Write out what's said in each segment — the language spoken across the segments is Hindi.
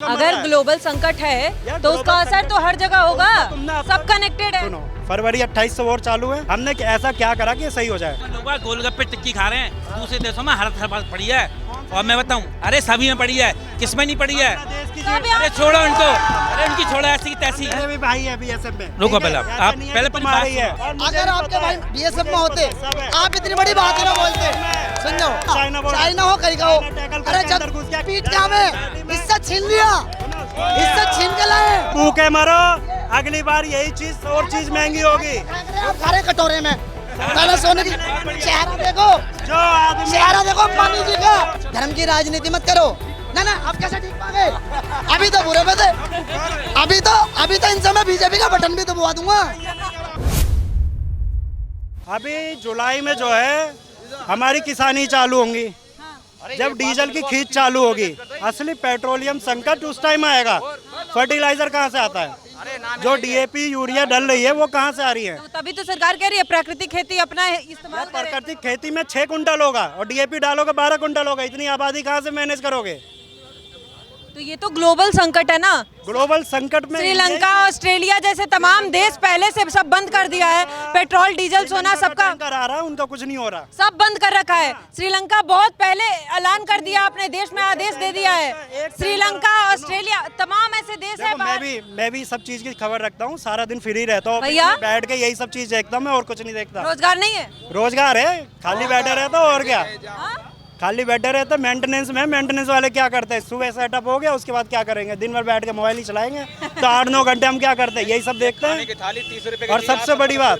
अगर ग्लोबल संकट है तो उसका असर तो हर जगह होगा, सब कनेक्टेड है। फरवरी 28 से वॉर चालू है, हमने ऐसा क्या करा कि ये सही हो जाए। लोग गोलगप्पे टिक्की खा रहे हैं, दूसरे देशों में हर तरफ पड़ी है। और मैं बताऊं, अरे सभी में पड़ी है, किसमें नहीं पड़ी है। अरे छोड़ो इनको, अरे उनकी छोड़ो ऐसी की तैसी। अरे भी भाई है बीएसएफ में। रुको पहले आप पहले तुम्हारी है। अगर आपके भाई बीएसएफ में होते, आप इतनी बड़ी बात ना बोलते। सुन लो, चाइना हो कहीं का हो, अरे जब पीठ क्या में इससे छीन लिया, इससे छीन के लाए। भूखे मरो, अगली बार यही चीज और चीज महंगी होगी। सारे कटोरे में पहले सोने की चेहरा देखो, जो आदमी चेहरा देखो पानी जी का। धर्म की राजनीति मत करो ना ना। अब कैसे ठीक पाओगे? अभी तो बुरे पे थे, अभी तो इन समय बीजेपी का बटन भी दबवा दूंगा। अभी जुलाई में जो है हमारी किसानी चालू होंगी, जब डीजल की खींच चालू होगी। असली पेट्रोलियम संकट उस टाइम आएगा। फर्टिलाइजर कहाँ से आता है? जो डीएपी यूरिया डल रही है वो कहाँ से आ रही है? तो तभी तो सरकार कह रही है प्राकृतिक खेती अपना इस्तेमाल करें। प्राकृतिक खेती में 6 कुंटल होगा और डीएपी डालोगे 12 कुंटल होगा। इतनी आबादी कहाँ से मैनेज करोगे? तो ये तो ग्लोबल संकट है ना। ग्लोबल संकट में श्रीलंका, ऑस्ट्रेलिया जैसे तमाम देश पहले से सब बंद कर दिया है। पेट्रोल, डीजल, सोना सबका करा रहा है, उनका कुछ नहीं हो रहा। सब बंद कर रखा है। श्रीलंका बहुत पहले ऐलान कर दिया, अपने देश में आदेश दे दिया है। श्रीलंका, ऑस्ट्रेलिया, तमाम ऐसे देश है। मैं भी सब चीज की खबर रखता हूँ, सारा दिन फ्री रहता हूँ भैया, बैठ के यही सब चीज देखता हूँ मैं, और कुछ नहीं देखता। रोजगार नहीं है? रोजगार है, खाली बैठे रहता और क्या। खाली बैठे रहते। मेंटेनेंस में मेंटेनेंस वाले क्या करते हैं? सुबह सेटअप हो गया, उसके बाद क्या करेंगे? दिन भर बैठ के मोबाइल ही चलाएंगे। तो 8-9 घंटे हम क्या करते हैं? यही सब देखते हैं। और सबसे बड़ी बात,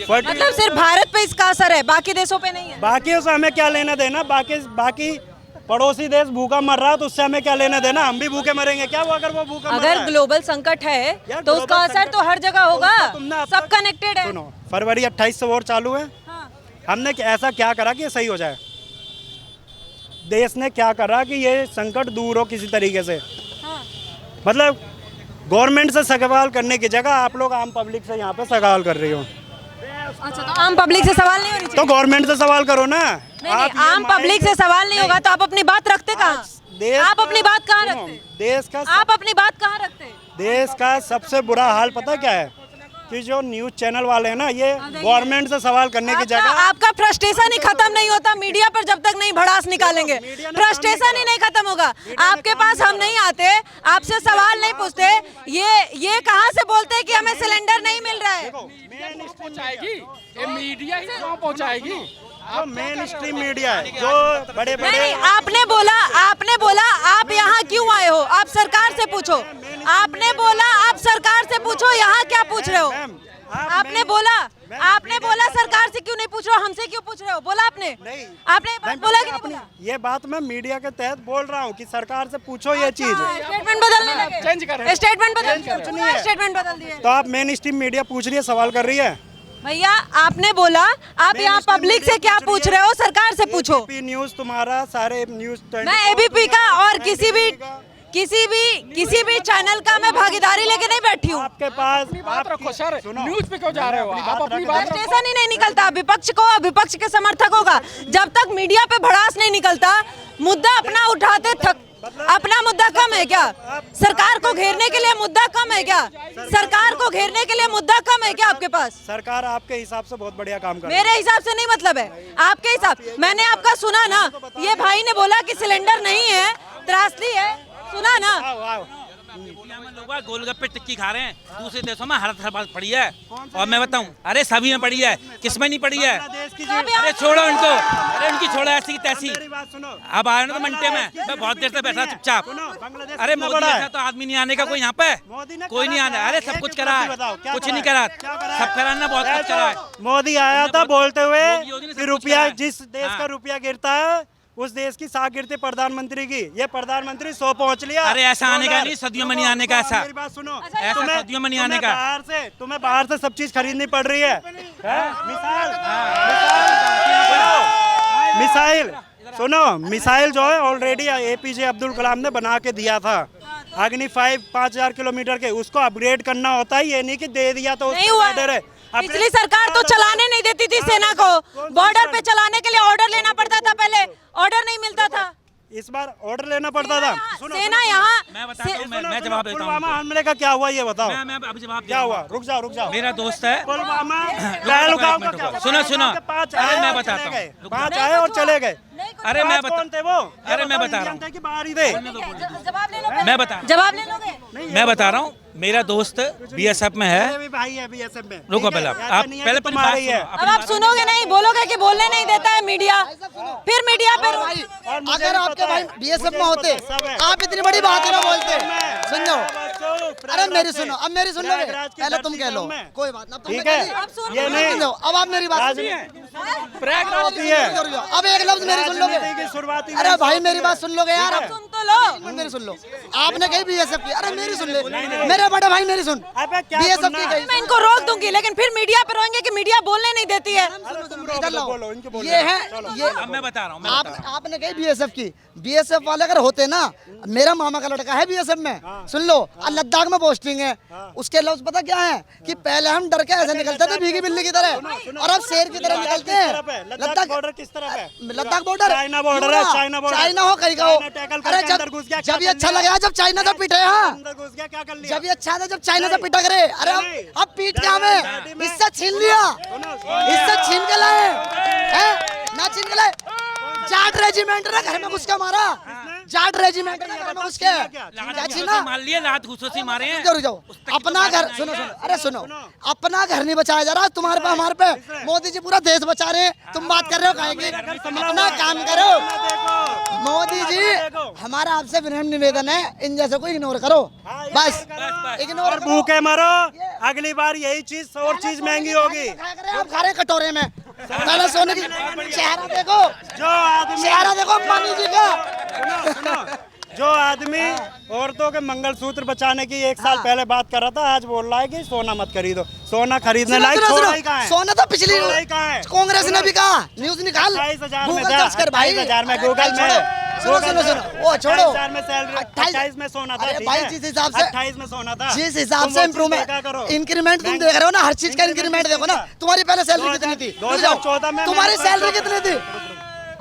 मतलब सिर्फ भारत पे इसका असर है, बाकी देशों पे नहीं है। बाकी से हमें क्या लेना देना? बाकी पड़ोसी देश भूखा मर रहा है तो उससे हमें क्या लेना देना? हम भी भूखे मरेंगे क्या वो अगर वो भूखा मर रहा अगर है? ग्लोबल संकट है तो उसका असर तो हर जगह होगा, सब कनेक्टेड है। सुनो, फरवरी 28 से वॉर चालू है, हमने ऐसा क्या करा कि ये सही हो जाए? देश ने क्या करा कि ये संकट दूर हो किसी तरीके से? मतलब गवर्नमेंट से सवाल करने की जगह आप लोग आम पब्लिक से यहाँ पे सवाल कर रही हो। अच्छा, तो आम पब्लिक से सवाल नहीं होनी चाहिए? तो गवर्नमेंट से सवाल करो ना। नहीं, आम पब्लिक से सवाल नहीं होगा तो आप अपनी बात रखते कहाँ? आप अपनी बात कहाँ रखते? देश का आप अपनी बात कहाँ रखते? देश का सबसे बुरा हाल पता क्या है? कि जो न्यूज चैनल वाले हैं ना, ये गवर्नमेंट से सवाल करने की जगह आपका फ्रस्ट्रेशन ही खत्म नहीं होता मीडिया पर जब तक नहीं भड़ास निकालेंगे। फ्रस्ट्रेशन ही नहीं खत्म होगा। आपके पास हम नहीं आते, आपसे सवाल नहीं पूछते, ये कहाँ से बोलते हैं कि हमें सिलेंडर नहीं मिल रहा है? पहुंचाएगी ये मीडिया ही कहाँ पहुंचाएगी? मेन स्ट्रीम मीडिया है जो बड़े नहीं, आपने बोला आप यहाँ क्यों आए हो? आप सरकार से पूछो। आपने बोला आप सरकार से पूछो, यहाँ क्या पूछ रहे हो? आपने बोला सरकार से क्यों नहीं पूछ रहे हो, हमसे क्यों पूछ रहे हो? बोला आपने? नहीं, आपने बोला कि नहीं बोला? ये बात मैं मीडिया के तहत बोल रहा हूँ कि सरकार से पूछो ये चीज। स्टेटमेंट बदलने लगे, चेंज करें। स्टेटमेंट बदल दिए। तो आप मेन स्ट्रीम मीडिया पूछ रही है, सवाल कर रही है। भैया आपने बोला आप यहाँ पब्लिक से क्या पूछ रहे हो? सरकार से पूछो। एबीपी न्यूज तुम्हारा सारे न्यूज मैं एबीपी का और किसी भी चैनल का मैं भागीदारी लेके नहीं बैठी हूँ। आपके पास बात रखो सर, न्यूज पे क्यों जा रहे हो आप? अपनी बात स्टेशन ही नहीं निकलता विपक्ष के समर्थकों का। जब तक मीडिया पे भड़ास नहीं निकलता, मुद्दा अपना उठाते अपना मुद्दा कम है क्या? सरकार को घेरने के लिए मुद्दा कम है क्या? सरकार को घेरने के लिए मुद्दा कम है क्या आपके पास? सरकार आपके हिसाब से बहुत बढ़िया काम कर रही है। मेरे हिसाब से नहीं, मतलब है आपके हिसाब। मैंने आपका सुना ना, ये भाई ने बोला कि सिलेंडर नहीं है, त्रासदी है, सुना ना। लोग गोलगप्पे टिक्की खा रहे हैं, दूसरे देशों में हर तरफ पड़ी है। और मैं बताऊं, अरे सभी में पड़ी है, किसमें नहीं पड़ी है? अरे छोड़ो उनको, अरे उनकी छोड़ो ऐसी की तैसी। अब आए ना तो मंटे में, मैं बहुत देर से बैठा चुपचाप। अरे मोदी जैसा तो आदमी नहीं आने का कोई यहाँ पे, कोई नहीं आना। अरे सब कुछ करा है, कुछ नहीं करा, सब कराना बहुत कुछ करा है। मोदी आया था बोलते हुए कि रुपया, जिस देश का रुपया गिरता है उस देश की साख गिरती प्रधानमंत्री की। ये प्रधानमंत्री 100 पहुंच लिया। अरे ऐसा आने का नहीं, सदियों में नहीं आने का। ऐसा मेरी बात सुनो, ऐसा सदियों में नहीं आने का। तुम्हें बाहर से सब चीज खरीदनी पड़ रही है। मिसाइल जो है ऑलरेडी एपीजे अब्दुल कलाम ने बना के दिया था। अग्नि 5000 किलोमीटर के, उसको अपग्रेड करना होता है। ये नहीं कि दे दिया तो नहीं हुआ। ऑर्डर है। पिछली सरकार तो चलाने नहीं देती थी सेना को, बॉर्डर पे चलाने के लिए ऑर्डर लेना पड़ता था, पहले ऑर्डर नहीं मिलता था। इस बार ऑर्डर लेना पड़ता था। सेना यहाँ मैं बताता हूँ, मैं जवाब देता हूँ पुलवामा हमले का क्या हुआ ये बताओ। मैं अभी जवाब क्या हुआ? रुक जाओ। मेरा दोस्त है पुलवामा पहलगाम का क्या हुआ? सुनो पाँच अरे आए मैं और बताता चले हूँ गए। पाँच आए और चले गए। अरे मैं पाँच कौन थे वो? अरे मैं बता रहा हूँ थे कि बाहर ही थे? जवाब ले लो, मैं जवाब ले लोगे? मैं बता रहा हूँ मेरा दोस्त बीएसएफ में है। मेरे भी भाई है बीएसएफ में। रुको ठीक है? पहले ऐसा आप नहीं है पहले कि तुम्हारी है। अब आप सुनोगे नहीं, बोलोगे कि बोलने नहीं देता है मीडिया, फिर मीडिया पे भाई और मुझे अगर भी आपके पता भाई है, बीएसएफ मुझे में भी होते पता है, सब है। आप इतनी बड़ी बात ही ना बोलते। सुन जाओ, अरे मेरी सुनो, अब मेरी सुन लोगे? प्रयागराज की पहले तुम धरती कह लो, पर मैं। कोई बात ना। ठीक है ये नहीं सुन जाओ, अब आप मेरी बात राजनीति सुनिए। होती है। अब एक लफ्ज मेरी सुन लोगे? राजनीति की शुरुआती अरे भाई मेरी बात सुन लोगे यार? सुन तो लो। मेरी सुन लो। आपने कही बीएसएफ की, अरे मेरी सुन ले। मेरे बड़े भाई मेरी सुन। अबे क्या बीएसएफ सुनना की है? कही। मैं इनको रोक दूंगी, लेकिन फिर मीडिया पे रोएंगे कि मीडिया बोलने नहीं देती है। इधर लाओ। बोलो, इनके बोलो। ये है ये अब मैं बता रहा हूँ आपने कही बीएसएफ की। बीएसएफ वाले अगर होते ना, मेरा मामा का लड़का है बीएसएफ में, सुन लो, और लद्दाख में पोस्टिंग है। उसके लफ्ज पता क्या है कि पहले हम डर के ऐसे निकलते थे भीगी बिल्ली की तरह, और अब शेर की तरह निकलते हैं। लद्दाख बॉर्डर किस तरफ है? लद्दाख बॉर्डर, चाइना बॉर्डर है, चाइना बॉर्डर। चाइना हो कहीं का हो। चाइना टैकल अरे करके अंदर घुस गया, जब ये क्या अच्छा कर लिया? लगा जब चाइना से पिटे। हाँ, अंदर घुस गया, क्या कर लिया? जब ये अच्छा था जब चाइना से पिटा करे। अरे अब पीट क्या हमें, इससे छीन लिया, इससे छीन के लाए हैं? ना छीन के लाए। जाट रेजिमेंट ने घर में घुस के मारा, जाट रेजिमेंट ने घर में घुस के क्या छीना। मान लिए लात घुसों से मारे हैं। रुक जाओ, अपना घर सुनो सुनो, अरे सुनो, अपना घर नहीं बचाया जा रहा तुम्हारे पे हमारे पे। मोदी जी पूरा देश बचा रहे हैं, तुम बात कर रहे हो काहे की? अपना काम करो मोदी जी। हमारा आपसे विनम्र निवेदन है, इन जैसे को इग्नोर करो, बस इग्नोर और भूखे मरो। अगली बार यही चीज और चीज महंगी होगी। आप खा रहे कटोरे में, पहले सोने की चेहरा देखो, जो आदमी चेहरा देखो अंबानी जी का। सुनो, जो आदमी औरतों के मंगलसूत्र बचाने की 1 साल पहले बात कर रहा था, आज बोल रहा है कि सोना मत खरीदो। सोना खरीदने लायक सोना ही कहाँ है? सोना तो पिछली सोना ही कहाँ है? कांग्रेस ने भी कहा, न्यूज निकाल, 28,000 में गूगल था, सर्च कर भाई, 28,000 में गूगल में। सुनो सुनो सुनो, वो छोड़ो, 28,000 में सैलरी, 28 में सोना था। अरे ठीक भाई है? जिस हिसाब से 28 में सोना था। जिस हिसाब तुम से वो चीज इम्प्रूवमेंट देखा करो। इंक्रीमेंट तुम देख रहे हो ना, हर चीज का इंक्रीमेंट देखो ना। तुम्हारी पहले सैलरी कितनी थी? 2014 में तुम्हारी मैंने सैलरी कितनी थी?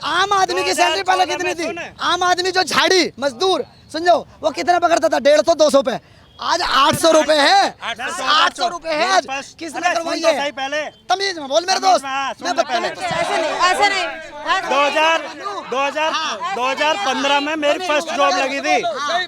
आम आदमी की सैलरी पहले 2014 कितनी थी? में आम आदमी जो झाड़ी मजदूर समझो वो कितना पकड़ता था? 150 200 पे, आज 800 रुपए है। 800 रुपए है आज। किसने करवाई है? सही पहले तमीज में बोल मेरे दोस्त, मैं बदतमीज तो ऐसे नहीं, ऐसे नहीं। 2015 में मेरी फर्स्ट जॉब लगी थी।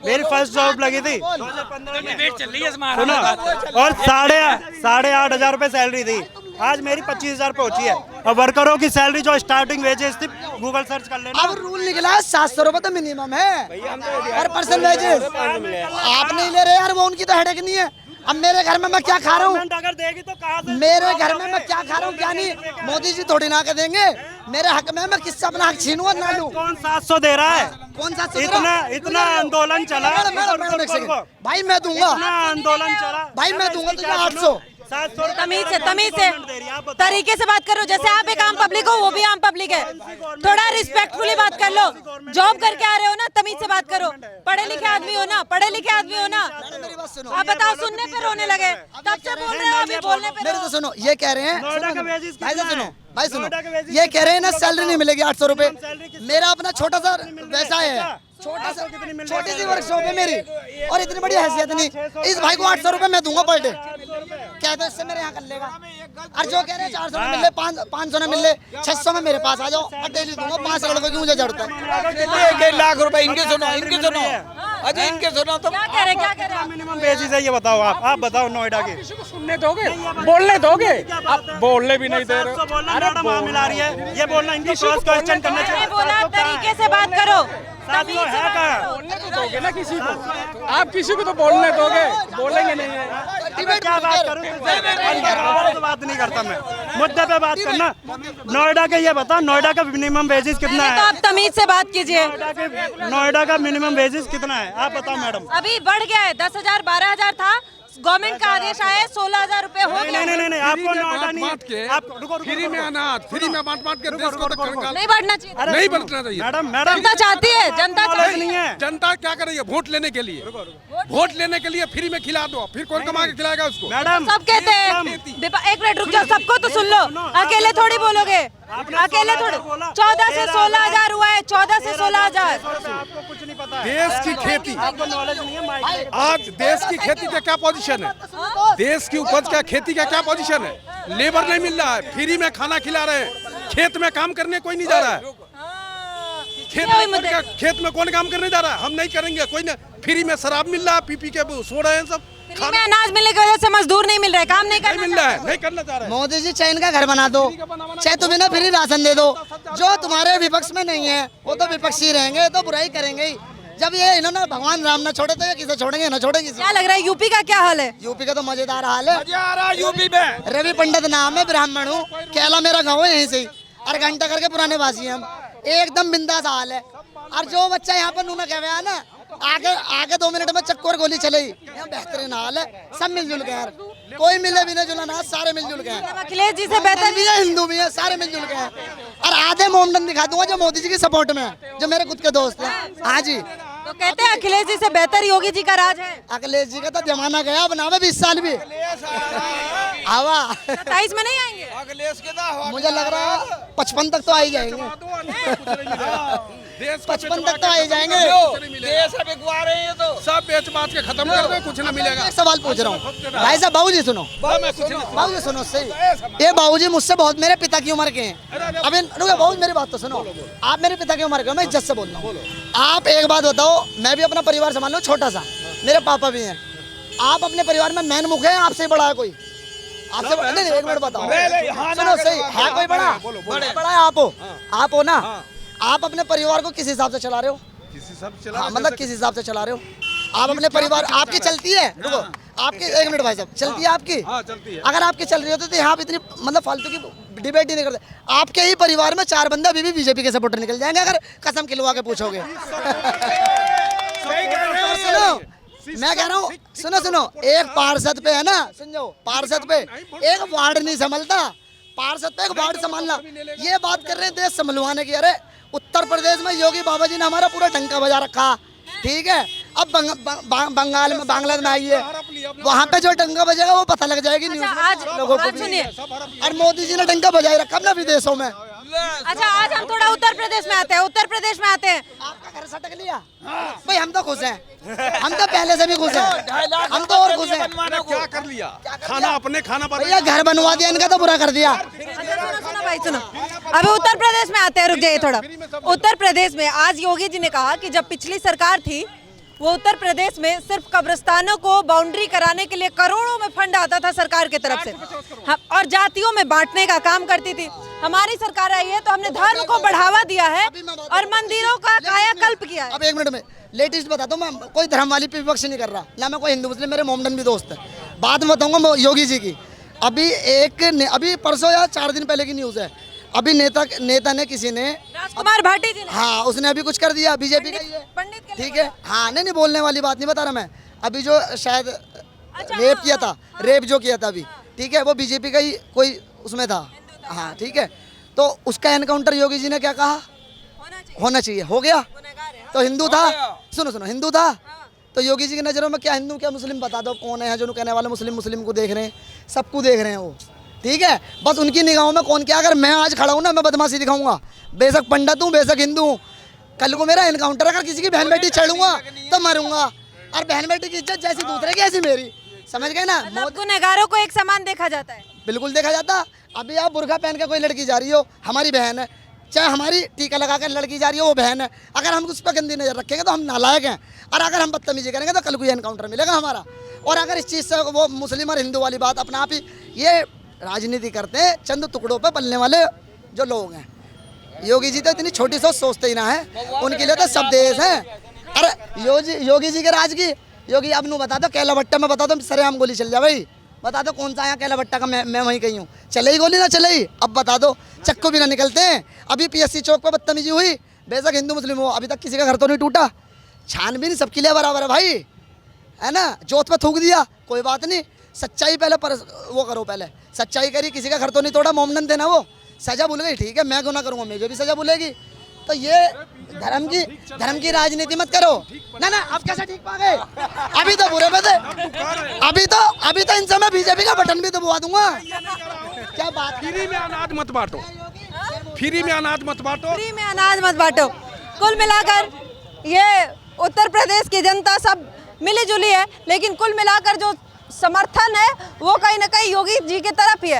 मेरी फर्स्ट जॉब लगी थी 2015 में। डिबेट चल रही है सुनो, इसमें। और 8,500 रुपए सैलरी थी, आज मेरी 25,000 पहुंची है। और वर्करों की सैलरी जो स्टार्टिंग वेजेस थी, गूगल सर्च कर लेना। अब रूल निकला है 700 रुपए तो मिनिमम है पर पर्सन वेजेस। आप नहीं ले रहे यार, वो उनकी तो हेडेक नहीं है। अब मेरे घर में मैं क्या खा रहा हूँ, गवर्नमेंट अगर देगी तो कहाँ से? मेरे घर में मैं क्या खा रहा हूँ क्या नहीं, मोदी जी थोड़ी ना के देंगे। मेरे हक में मैं किससे अपना हक छीनूं ना लूं? कौन 700 दे रहा है? कौन सा इतना आंदोलन चला। भाई मैं दूंगा, इतना आंदोलन चला भाई मैं दूंगा तुझे 800। 700 तमीज से तरीके से बात करो, जैसे आप एक आम पब्लिक हो, वो भी आम पब्लिक है। थोड़ा रिस्पेक्टफुली बात कर लो। जॉब करके आ रहे हो ना, तमीज से बात करो। पढ़े लिखे आदमी हो ना, पढ़े लिखे आदमी हो ना। आप बताओ, सुनने पे रोने लगे, तब से बोल रहे हो, अभी बोलने पे मेरे तो सुनो, ये कह रहे हैं नोएडा का वेजेस भाई कितना सुनो, है? भाई सुनो, नोएडा का वेजेस ये कह रहे हैं ना सैलरी नहीं मिलेगी 800 रुपए। सैलरी मेरा अपना छोटा सा वैसा है, छोटा सा कितनी मिल छोटी सी वर्कशॉप है मेरी, और इतनी बड़ी हैसियत नहीं। इस भाई को 800 रुपए मैं दूंगा पर डे, कहते इससे मेरे यहाँ कर लेगा। और जो कह रहे हैं 400 में मिल ले, 500 में मिल ले, 600 में मेरे पास आ जाओ, और डेली दूंगा 5 लड़कों की मुझे जरूरत है। 1 लाख रुपए इनके सुनो, इनके सुनो, अजय इनके सुनो तो क्या कह रहे हैं, क्या कह रहे हैं? मिनिमम वेजेस है, ये बताओ आप बताओ नोएडा की। किसी को सुनने दोगे, बोलने दोगे? आप बोलने भी नहीं दे रहे। 700 बोलना मैडम वहाँ मिला रही है, ये बोलना इनको क्रॉस क्वेश्चन करना मैंने चाहिए। बोला तरीके से बात करो, तमीज से है बात कहाँ? करो। बोलने तो दोगे ना किसी को, आप किसी को तो बोलने दोगे, बोलेंगे नहीं है। मैं क्या बात करूं? तो बात नहीं करता मैं, मुद्दे पे बात करना। नोएडा के ये बता, नोएडा का मिनिमम वेजेस कितना पहले तो है? आप तमीज से बात कीजिए। नोएडा का मिनिमम वेजेस कितना है आप बताओ मैडम। अभी बढ़ गया है, 10,000 12,000 था, गवर्नमेंट का आदेश आया है 16,000 रुपए हो गया। नहीं आपको नोएडा नहीं बांट के आप रुको फ्री में अनाज फ्री में बांट के देश को तो कंगाल नहीं बढ़ना चाहिए। नहीं बढ़ना चाहिए। मैडम जनता चाहती है, जनता चाहती नहीं है। है। जनता क्या करेगी वोट लेने के लिए? वोट लेने के लिए फ्री में खिला दो, फिर कौन कमा के खिलाएगा उसको? मैडम सब कहते हैं एक मिनट रुक जाओ, सबको तो सुन लो, अकेले थोड़ी बोलोगे, अकेले थोड़ी। 14 से 16,000 हुआ है, 14 से 16,000। आपको कुछ नहीं पता है। देश की खेती, आपको नॉलेज नहीं है माइक। आज देश की खेती का क्या पोजीशन है? देश की उपज का खेती का क्या पोजीशन है? लेबर नहीं मिल रहा है, फ्री में खाना खिला रहे हैं, खेत में काम करने कोई नहीं जा रहा है। खेत में कौन काम करने जा रहा है? हम नहीं करेंगे, कोई नहीं। फ्री में शराब मिल रहा है, पी के सो रहे हैं सब। फ्री में अनाज मिलने की वजह से मजदूर नहीं मिल रहा है, काम नहीं नहीं मिल रहा है, नहीं करना चाह रहे हैं। मोदी जी चैन का घर बना दो, चाहे तुम्हें ना फ्री राशन दे दो। जो तुम्हारे विपक्ष में नहीं है वो तो विपक्षी रहेंगे, तो बुराई करेंगे ही। जब ये इन्होंने भगवान राम न छोड़े तो ये किसे छोड़ेंगे? न छोड़ेंगे। क्या लग रहा है यूपी का क्या हाल है? यूपी का तो मजेदार हाल है। मजा आ रहा है यूपी में। रवि पंडित नाम है, ब्राह्मण हूँ, केला मेरा गाँव है, यहीं से ही 8 घंटा करके पुराने वासी हैं हम। एकदम बिंदास हाल है। और जो बच्चा यहाँ पर नूना कह है ना, आगे 2 मिनट में चक्कर गोली चलेगी। यहाँ बेहतरीन हाल है, सब मिलजुल के हैं, कोई मिले भी नहीं जुला ना, सारे मिलजुल के हैं। अखिलेश जी से बेहतर भी है, हिंदू भी है, सारे मिलजुल के हैं। और आधे मोमडन दिखा दूंगा जो मोदी जी की सपोर्ट में है, जो मेरे खुद के दोस्त हैं। हाँ जी, तो कहते हैं अखिलेश जी से बेहतर योगी जी का राज है। अखिलेश जी का तो जमाना गया, बनावे 20 साल भी हवा। 27 में नहीं आएंगे? अखिलेश के ना मुझे लग रहा है 55 तक तो आ ही जाएंगे। 55 तक तो आ ही जाएंगे। देश अब बिकवा रहे हैं, तो सब बेच बाच के खत्म कर दो, कुछ ना मिलेगा। एक सवाल पूछ रहा हूँ भाई साहब, बाबूजी सुनो, बाबूजी सुनो सही। ये बाबूजी मुझसे बहुत मेरे पिता की उम्र के हैं। अभी रुको बाबूजी, मेरी बात तो सुनो। आप मेरे पिता की उम्र के हो, मैं इज्जत से बोल रहा हूँ। आप एक बात बताओ, मैं भी अपना परिवार संभाल रहा हूँ, छोटा सा, मेरे पापा भी हैं। आप अपने परिवार में मैन मुख है, आपसे बड़ा है कोई? आपसे बड़ा नहीं, एक मिनट बताओ, सुनो सही है, कोई बड़ा बड़ा है? आप हो ना? आप अपने परिवार को किस हिसाब से चला रहे हो? हाँ, मतलब किस हिसाब से चला रहे हो आप अपने परिवार? आपकी चलती है, रुको आपकी, एक मिनट भाई साहब, चलती है आपकी? चलती है। अगर आपकी चल रही होती तो यहाँ पे इतनी मतलब फालतू की डिबेट ही नहीं करते। आपके ही परिवार में 4 बंदे अभी भी बीजेपी के सपोर्टर निकल जाएंगे, अगर कसम खिलवा के पूछोगे। सुनो, मैं कह रहा हूँ, सुनो, एक पार्षद पे है ना, सुनो, पार्षद पे एक वार्ड नहीं संभलता, पार्षद पे एक वार्ड संभालना। ये बात कर रहे हैं देश संभलवाने की। अरे उत्तर प्रदेश में योगी बाबा जी ने हमारा पूरा डंका बजा रखा, ठीक है। अब बंगाल में, बांग्लादेश में आइए, वहाँ पे जो डंका बजेगा वो पता लग जाएगी न्यूज़ में आज लोगों को भी। सुनिए, और मोदी जी ने डंका बजाई रखा अपना विदेशों में। अच्छा आज हम थोड़ा उत्तर प्रदेश में आते हैं। उत्तर प्रदेश में आते हैं, आपका घर सटक लिया भाई, हम तो खुश हैं, हम तो पहले से भी खुश हैं, हम तो और खुश हैं। क्या कर लिया? खाना अपने खाना भैया घर बनवा दिया, इनका तो बुरा कर दिया। सुनो भाई सुनो, अभी उत्तर प्रदेश में आते हैं, रुक जाइए थोड़ा। उत्तर प्रदेश में आज योगी जी ने कहा कि जब पिछली सरकार थी वो उत्तर प्रदेश में सिर्फ कब्रिस्तानों को बाउंड्री कराने के लिए करोड़ों में फंड आता था सरकार की तरफ से, और जातियों में बांटने का काम करती थी। हमारी सरकार आई है तो हमने धर्म को बढ़ावा दिया है और मंदिरों का कायाकल्प किया है। अब एक मिनट में लेटेस्ट बताता हूँ, मैं कोई धर्म वाली पे विपक्ष नहीं कर रहा ना, मैं कोई हिंदू मुस्लिम, मेरे मोमडन भी दोस्त है। बात में बताऊंगा योगी जी की। अभी परसों या 4 दिन पहले की न्यूज़ है, अभी नेता ने किसी ने, राजकुमार भाटी जी ने, हाँ उसने अभी कुछ कर दिया, बीजेपी का ही है, पंडित के ठीक है। हाँ नहीं बोलने वाली बात नहीं बता रहा मैं। अभी जो शायद रेप किया था, रेप जो किया था अभी, ठीक है, वो बीजेपी का ही कोई उसमें था, हाँ ठीक है। तो उसका एनकाउंटर योगी जी ने क्या कहा? होना चाहिए, हो गया। तो हिंदू था, सुनो हिंदू था, तो योगी जी की नज़रों में क्या हिंदू क्या मुस्लिम बता दो कौन है? जो कहने वाले मुस्लिम को देख रहे हैं, सबको देख रहे हैं वो, ठीक है। बस उनकी निगाहों में कौन क्या। अगर मैं आज खड़ा हूँ ना, मैं बदमाशी दिखाऊंगा, बेशक पंडित हूँ, बेशक हिंदू हूँ, कल को मेरा एनकाउंटर, अगर किसी की बहन बेटी चढ़ूंगा तो मरूंगा। और बहन बेटी की इज्जत जैसी दूसरे की ऐसी मेरी, समझ गए ना? गुनहगारों को एक समान देखा जाता है, बिल्कुल देखा जाता। अभी आप बुर्का पहन के कोई लड़की जा रही हो, हमारी बहन है, चाहे हमारी टीका लगा कर लड़की जा रही हो, वो बहन है। अगर हम उस पर गंदी नजर रखेंगे तो हम नालायक हैं, और अगर हम बदतमीजी करेंगे तो कल को एनकाउंटर मिलेगा हमारा। और अगर इस चीज़ से वो मुस्लिम और हिंदू वाली बात अपना आप ही, ये राजनीति करते हैं चंद टुकड़ों पे पलने वाले जो लोग हैं। योगी जी तो इतनी छोटी सोच सोचते ही ना है, उनके लिए तो सब देश है। अरे योगी जी के राज की, योगी अब नू बता दो, कैला भट्टा में बता दो सरेआम गोली चल जाए भाई, बता दो कौन सा यहाँ कैला भट्टा का मैं वहीं कहीं हूँ, चले ही गोली ना चले ही, अब बता दो, चक्कू भी ना निकलते हैं। अभी PSC चौक पर बदतमीजी हुई, बेशक हिंदू मुस्लिम हो, अभी तक किसी का घर तो नहीं टूटा। छानबीन सबके लिए बराबर है भाई, है ना, जोत पे थूक दिया, कोई बात नहीं, सच्चाई पहले वो करो, पहले सच्चाई करी, किसी का घर तो नहीं तोड़ा, मोमडन थे ना वो, सजा भूल गई, ठीक है, मैं गुनाह करूंगा मुझे भी सजा भूलेगी। तो ये धर्म की राजनीति मत करो ना। अब कैसे ठीक पा गए, अभी तो बुरे पे थे, अभी तो इनसे मैं बीजेपी का बटन भी दबवा दूंगा। क्या बात, फ्री में अनाज मत बांटो, फ्री में अनाज मत बांटो, फ्री में अनाज मत बांटो। कुल मिलाकर ये उत्तर प्रदेश की जनता सब मिली जुली है, लेकिन कुल मिलाकर जो समर्थन है वो कहीं ना कहीं योगी जी की तरफ ही है।